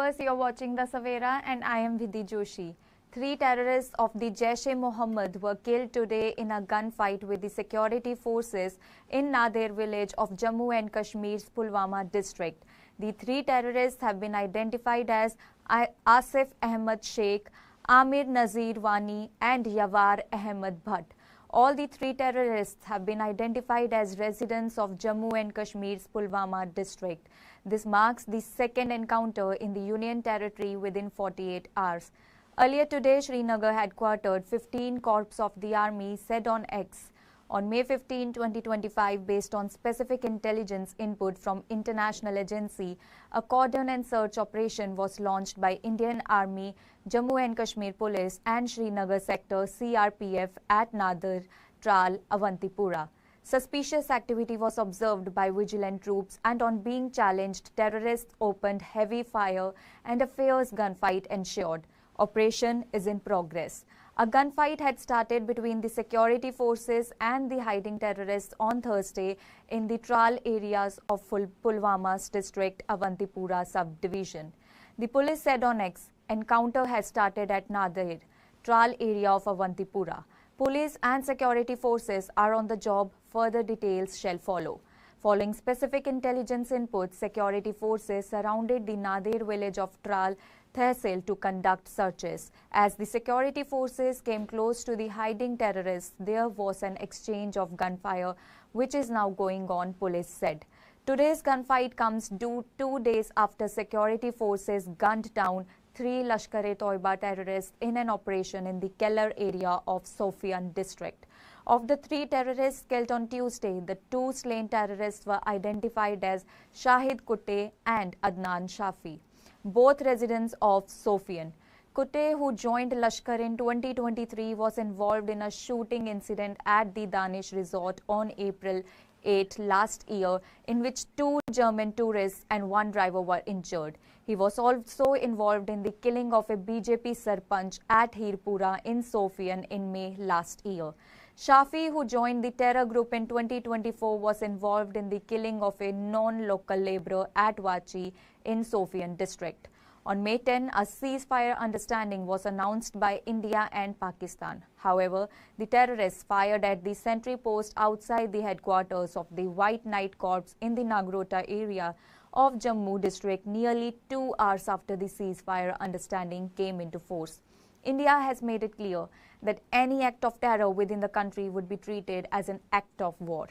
viewers, you're watching The Savera and I am Vidhi Joshi. 3 terrorists of the Jaish-e-Mohammed were killed today in a gunfight with the security forces in Nadir village of Jammu and Kashmir's Pulwama district. The 3 terrorists have been identified as Asif Ahmed Sheikh, Amir Nazir Wani and Yawar Ahmed Bhatt. All the 3 terrorists have been identified as residents of Jammu and Kashmir's Pulwama district. This marks the second encounter in the Union territory within 48 hours. Earlier today, Srinagar had quartered 15 corps of the army, said on X. On May 15, 2025, based on specific intelligence input from international agency, a cordon and search operation was launched by Indian Army, Jammu and Kashmir Police and Srinagar Sector CRPF at Nadir, Tral, Avantipura. Suspicious activity was observed by vigilant troops and on being challenged, terrorists opened heavy fire and a fierce gunfight ensued. Operation is in progress. A gunfight had started between the security forces and the hiding terrorists on Thursday in the Tral areas of Pulwama's district Avantipura subdivision. The police said on X, encounter has started at Nadir, Tral area of Avantipura. Police and security forces are on the job. Further details shall follow. Following specific intelligence input, security forces surrounded the Nadir village of Tral Tehsil to conduct searches. As the security forces came close to the hiding terrorists, there was an exchange of gunfire, which is now going on, police said. Today's gunfight comes 2 days after security forces gunned down 3 Lashkar-e-Toiba terrorists in an operation in the Keller area of Sofian district. Of the 3 terrorists killed on Tuesday, the 2 slain terrorists were identified as Shahid Kutte and Adnan Shafi, both residents of Sofian. Kutte, who joined Lashkar in 2023, was involved in a shooting incident at the Danish resort on April 8 last year, in which 2 German tourists and 1 driver were injured. He was also involved in the killing of a BJP Sarpanch at Hirpura in Sofian in May last year. Shafi, who joined the terror group in 2024, was involved in the killing of a non-local labourer at Wachi in Sofian district. On May 10, a ceasefire understanding was announced by India and Pakistan. However, the terrorists fired at the sentry post outside the headquarters of the White Knight Corps in the Nagrota area of Jammu district nearly 2 hours after the ceasefire understanding came into force. India has made it clear that any act of terror within the country would be treated as an act of war.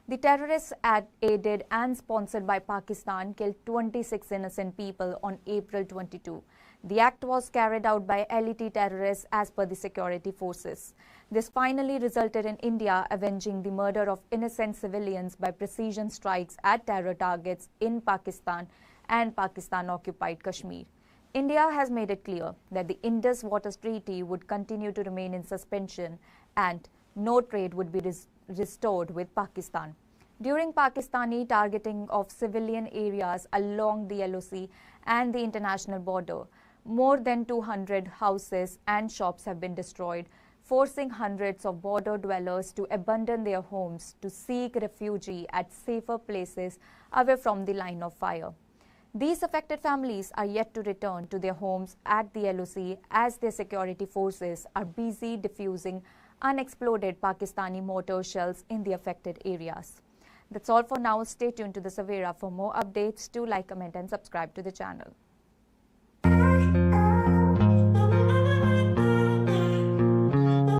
The terrorists, aided and sponsored by Pakistan, killed 26 innocent people on April 22. The act was carried out by elite terrorists as per the security forces. This finally resulted in India avenging the murder of innocent civilians by precision strikes at terror targets in Pakistan and Pakistan-occupied Kashmir. India has made it clear that the Indus Waters Treaty would continue to remain in suspension and no trade would be restored with Pakistan. During Pakistani targeting of civilian areas along the LOC and the international border, more than 200 houses and shops have been destroyed, forcing hundreds of border dwellers to abandon their homes to seek refuge at safer places away from the line of fire. These affected families are yet to return to their homes at the LOC as their security forces are busy defusing unexploded Pakistani mortar shells in the affected areas. That's all for now. Stay tuned to The Savera for more updates. Do like, comment and subscribe to the channel.